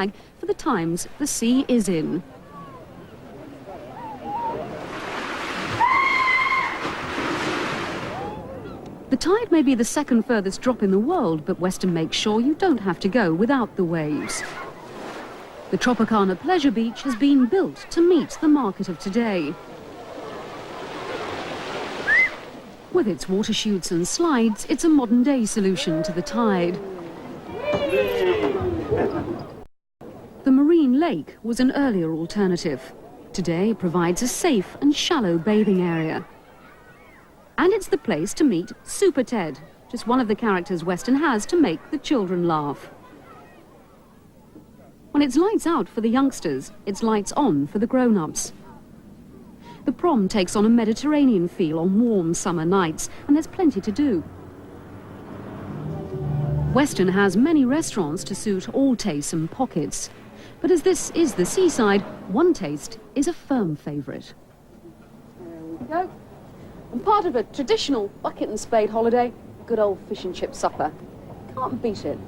flag for the times the sea is in. The tide may be the second furthest drop in the world, but Weston makes sure you don't have to go without the waves. The Tropicana Pleasure Beach has been built to meet the market of today. With its water chutes and slides, it's a modern-day solution to the tide. The marine lake was an earlier alternative. Today it provides a safe and shallow bathing area. And it's the place to meet Super Ted, just one of the characters Weston has to make the children laugh. When it's lights out for the youngsters, it's lights on for the grown-ups. The prom takes on a Mediterranean feel on warm summer nights, and there's plenty to do. Weston has many restaurants to suit all tastes and pockets. But as this is the seaside, one taste is a firm favourite. There we go. And part of a traditional bucket and spade holiday, a good old fish and chip supper. Can't beat it.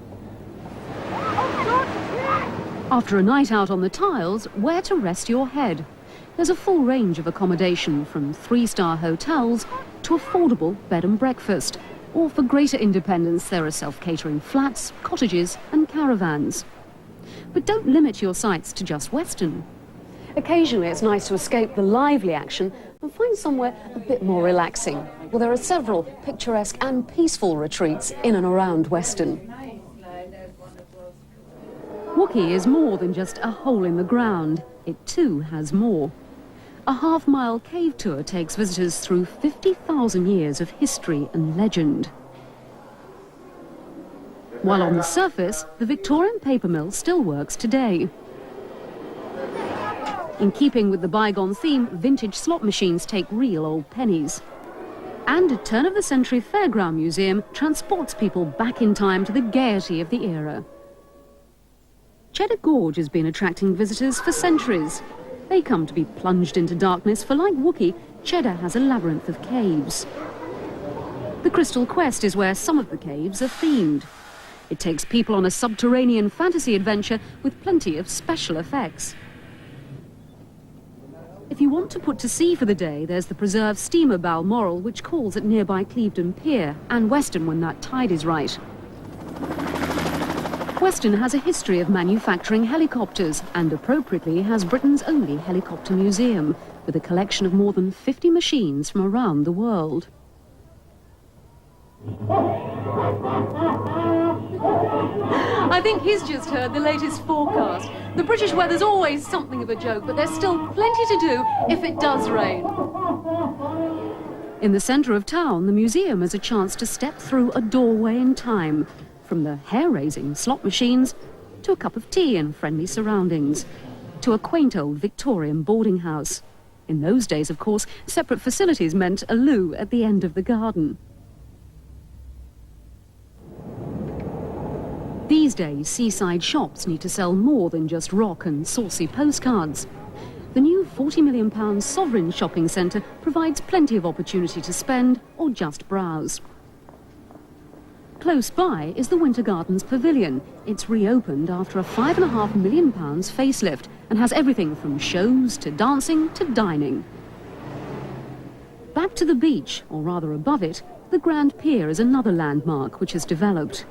After a night out on the tiles, where to rest your head? There's a full range of accommodation, from 3-star hotels to affordable bed and breakfast. Or for greater independence, there are self-catering flats, cottages and caravans. But don't limit your sights to just Weston. Occasionally it's nice to escape the lively action and find somewhere a bit more relaxing. Well, there are several picturesque and peaceful retreats in and around Weston. Wookey is more than just a hole in the ground. It too has more. A half-mile cave tour takes visitors through 50,000 years of history and legend. While on the surface, the Victorian paper mill still works today. In keeping with the bygone theme, vintage slot machines take real old pennies. And a turn-of-the-century fairground museum transports people back in time to the gaiety of the era. Cheddar Gorge has been attracting visitors for centuries. They come to be plunged into darkness, for like Wookey, Cheddar has a labyrinth of caves. The Crystal Quest is where some of the caves are themed. It takes people on a subterranean fantasy adventure with plenty of special effects. If you want to put to sea for the day, there's the preserved steamer Balmoral, which calls at nearby Clevedon Pier, and Weston when that tide is right. Weston has a history of manufacturing helicopters, and appropriately has Britain's only helicopter museum, with a collection of more than 50 machines from around the world. I think he's just heard the latest forecast. The British weather's always something of a joke, but there's still plenty to do if it does rain. In the centre of town, the museum has a chance to step through a doorway in time, from the hair-raising slot machines to a cup of tea in friendly surroundings, to a quaint old Victorian boarding house. In those days, of course, separate facilities meant a loo at the end of the garden. These days, seaside shops need to sell more than just rock and saucy postcards. The new £40 million Sovereign shopping centre provides plenty of opportunity to spend or just browse. Close by is the Winter Gardens Pavilion. It's reopened after a £5.5 million facelift and has everything from shows to dancing to dining. Back to the beach, or rather above it, the Grand Pier is another landmark which has developed.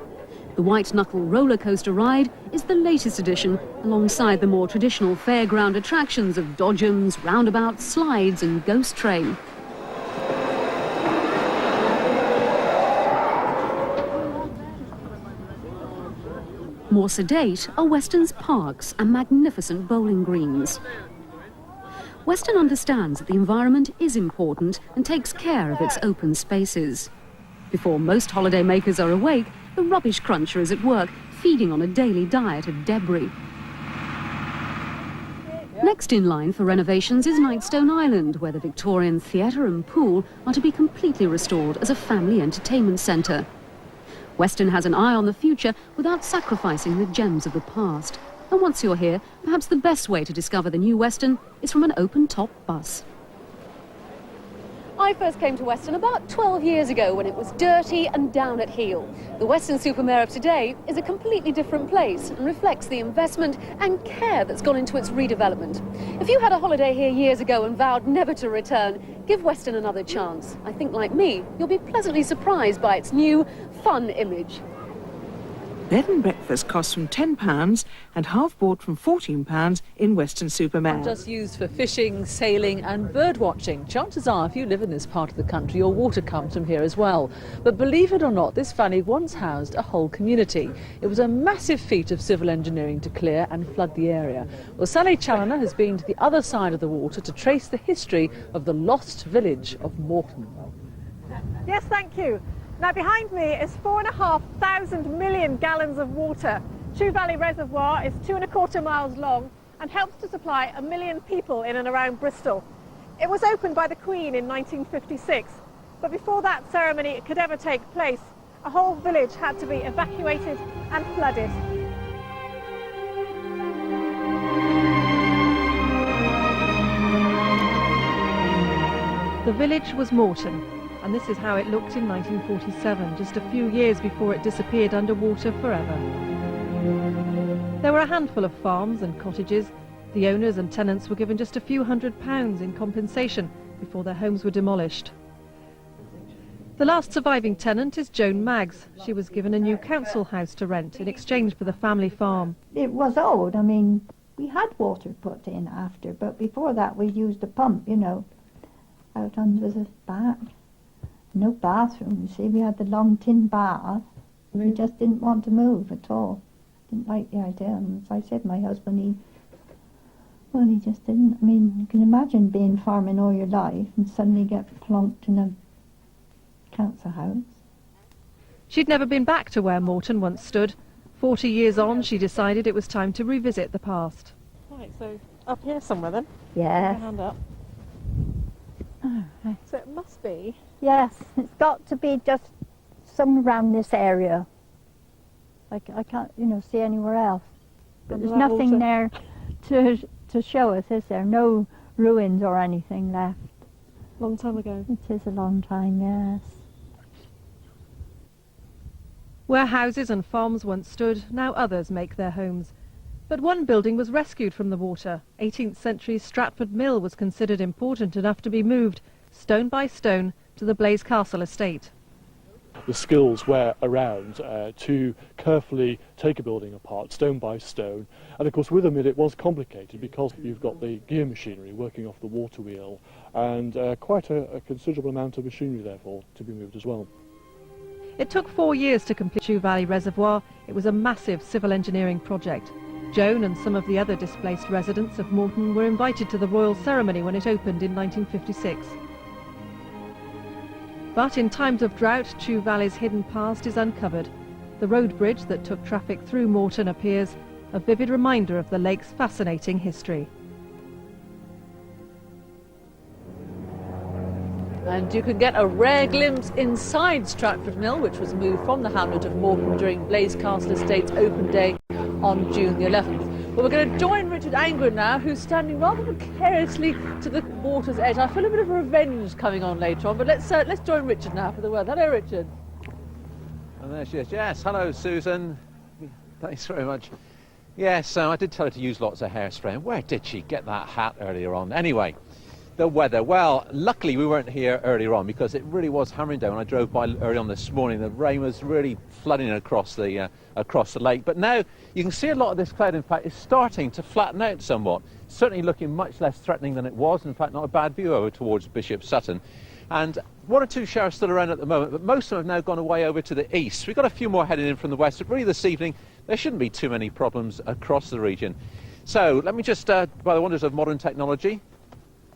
The White Knuckle roller coaster ride is the latest addition, alongside the more traditional fairground attractions of dodgems, roundabouts, slides and ghost train. More sedate are Weston's parks and magnificent bowling greens. Weston understands that the environment is important and takes care of its open spaces. Before most holidaymakers are awake, the rubbish cruncher is at work, feeding on a daily diet of debris. Next in line for renovations is Nightstone Island, where the Victorian theatre and pool are to be completely restored as a family entertainment centre. Weston has an eye on the future without sacrificing the gems of the past. And once you're here, perhaps the best way to discover the new Weston is from an open-top bus. I first came to Weston about 12 years ago when it was dirty and down at heel. The Weston-super-Mare of today is a completely different place and reflects the investment and care that's gone into its redevelopment. If you had a holiday here years ago and vowed never to return, give Weston another chance. I think, like me, you'll be pleasantly surprised by its new, fun image. Bed and breakfast costs from £10 and half board from £14 in Weston-super-Mare. Just used for fishing, sailing and bird watching. Chances are, if you live in this part of the country, your water comes from here as well. But believe it or not, this valley once housed a whole community. It was a massive feat of civil engineering to clear and flood the area. Well, Sally Challoner has been to the other side of the water to trace the history of the lost village of Moreton. Yes, thank you. Now behind me is 4,500 million gallons of water. Chew Valley Reservoir is 2¼ miles long and helps to supply 1 million people in and around Bristol. It was opened by the Queen in 1956, but before that ceremony could ever take place, a whole village had to be evacuated and flooded. The village was Moreton. And this is how it looked in 1947, just a few years before it disappeared underwater forever. There were a handful of farms and cottages. The owners and tenants were given just a few £100s in compensation before their homes were demolished. The last surviving tenant is Joan Maggs. She was given a new council house to rent in exchange for the family farm. It was old. I mean, we had water put in after, but before that we used a pump, you know, out under the back. No bathroom, you see. We had the long tin bath. We just didn't want to move at all. Didn't like the idea. And as I said, my husband, he just didn't. I mean, you can imagine being farming all your life and suddenly get plonked in a council house. She'd never been back to where Moreton once stood. 40 years on, she decided it was time to revisit the past. Right, so up here somewhere then? Yeah. Hand up. Oh, right. So it must be. Yes, it's got to be just somewhere around this area. I can't, see anywhere else. But there's nothing there to show us, is there? No ruins or anything left. Long time ago. It is a long time, yes. Where houses and farms once stood, now others make their homes. But one building was rescued from the water. 18th century Stratford Mill was considered important enough to be moved, stone by stone, to the Blaise Castle estate. The skills were around to carefully take a building apart, stone by stone. And of course with a mill it was complicated because you've got the gear machinery working off the water wheel and quite a considerable amount of machinery therefore to be moved as well. It took 4 years to complete Chew Valley Reservoir. It was a massive civil engineering project. Joan and some of the other displaced residents of Moreton were invited to the royal ceremony when it opened in 1956. But in times of drought, Chew Valley's hidden past is uncovered. The road bridge that took traffic through Moreton appears, a vivid reminder of the lake's fascinating history. And you can get a rare glimpse inside Stratford Mill, which was moved from the hamlet of Moreton during Blaise Castle Estate's open day on June the 11th. But we're going to join Richard Angren now, who's standing rather precariously to the water's edge. I feel a bit of revenge coming on later on, but let's join Richard now for the word. Hello, Richard. And there she is. Yes, hello, Susan. Thanks very much. Yes, I did tell her to use lots of hairspray. And where did she get that hat earlier on? Anyway, the weather. Well, luckily we weren't here earlier on because it really was hammering down. When I drove by early on this morning, the rain was really flooding across the lake. But now you can see a lot of this cloud, in fact, is starting to flatten out somewhat. Certainly looking much less threatening than it was. In fact, not a bad view over towards Bishop Sutton. And one or two showers still around at the moment, but most of them have now gone away over to the east. We've got a few more heading in from the west, but really this evening there shouldn't be too many problems across the region. So let me just, by the wonders of modern technology,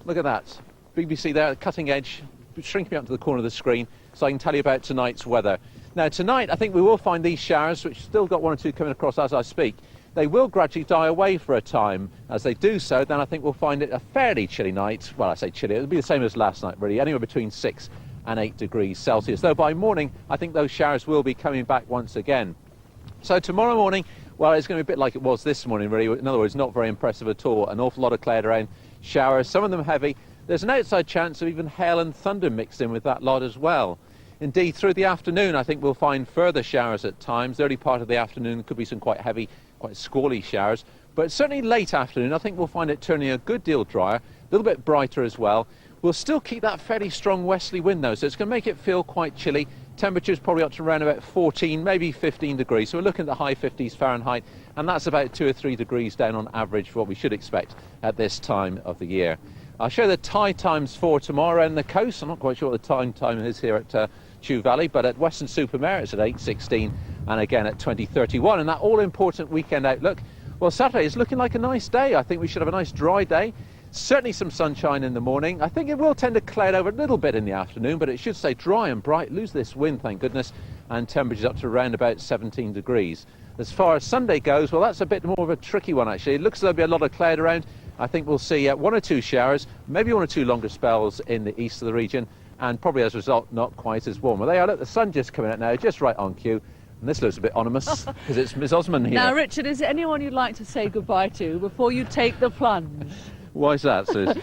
look at that. BBC there, cutting edge, shrinking me up to the corner of the screen so I can tell you about tonight's weather. Now tonight I think we will find these showers, which still got one or two coming across as I speak. They will gradually die away for a time. As they do so, then I think we'll find it a fairly chilly night. Well, I say chilly, it'll be the same as last night really, anywhere between 6 and 8 degrees Celsius. Though by morning I think those showers will be coming back once again. So tomorrow morning, well, it's going to be a bit like it was this morning really. In other words, not very impressive at all. An awful lot of cloud around, showers, some of them heavy, there's an outside chance of even hail and thunder mixed in with that lot as well. Indeed, through the afternoon, I think we'll find further showers at times. The early part of the afternoon could be some quite heavy, quite squally showers. But certainly late afternoon, I think we'll find it turning a good deal drier, a little bit brighter as well. We'll still keep that fairly strong westerly wind though, so it's going to make it feel quite chilly. Temperatures probably up to around about 14, maybe 15 degrees. So we're looking at the high 50s Fahrenheit, and that's about 2 or 3 degrees down on average for what we should expect at this time of the year. I'll show the tide times for tomorrow on the coast. I'm not quite sure what the time is here at Chew Valley, but at Weston-super-Mare it's at 8:16 and again at 20:31. And that all-important weekend outlook, well, Saturday is looking like a nice day. I think we should have a nice dry day. Certainly some sunshine in the morning. I think it will tend to cloud over a little bit in the afternoon, but it should stay dry and bright, lose this wind, thank goodness, and temperatures up to around about 17 degrees. As far as Sunday goes, well, that's a bit more of a tricky one, actually. It looks as though there'll be a lot of cloud around. I think we'll see 1 or 2 showers, maybe 1 or 2 longer spells in the east of the region, and probably as a result, not quite as warm. Well, there you are, look, the sun just coming out now, just right on cue. And this looks a bit ominous, because it's Miss Osmond here. Now, Richard, is there anyone you'd like to say goodbye to before you take the plunge? Why's that, Suze?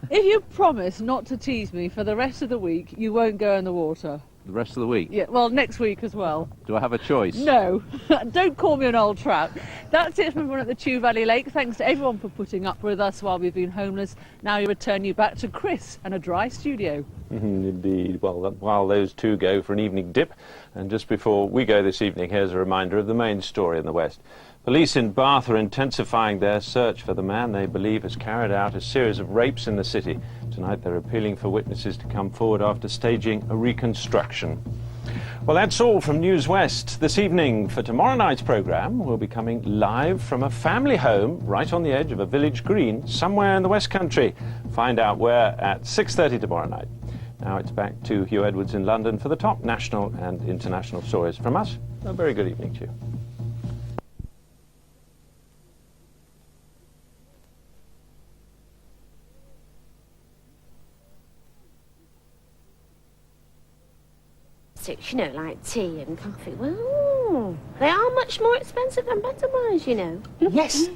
If you promise not to tease me for the rest of the week, you won't go in the water. The rest of the week? Yeah, well, next week as well. Do I have a choice? No, don't call me an old trap. That's it from everyone at the Chew Valley Lake. Thanks to everyone for putting up with us while we've been homeless. Now we return you back to Chris and a dry studio. Indeed. Well, while those two go for an evening dip, and just before we go this evening, here's a reminder of the main story in the West. Police in Bath are intensifying their search for the man they believe has carried out a series of rapes in the city. Tonight they're appealing for witnesses to come forward after staging a reconstruction. Well, that's all from News West this evening. For tomorrow night's programme, we'll be coming live from a family home right on the edge of a village green somewhere in the West Country. Find out where at 6:30 tomorrow night. Now it's back to Hugh Edwards in London for the top national and international stories. From us, a very good evening to you. You know, like tea and coffee. Well, they are much more expensive than pantomimes, you know. Yes,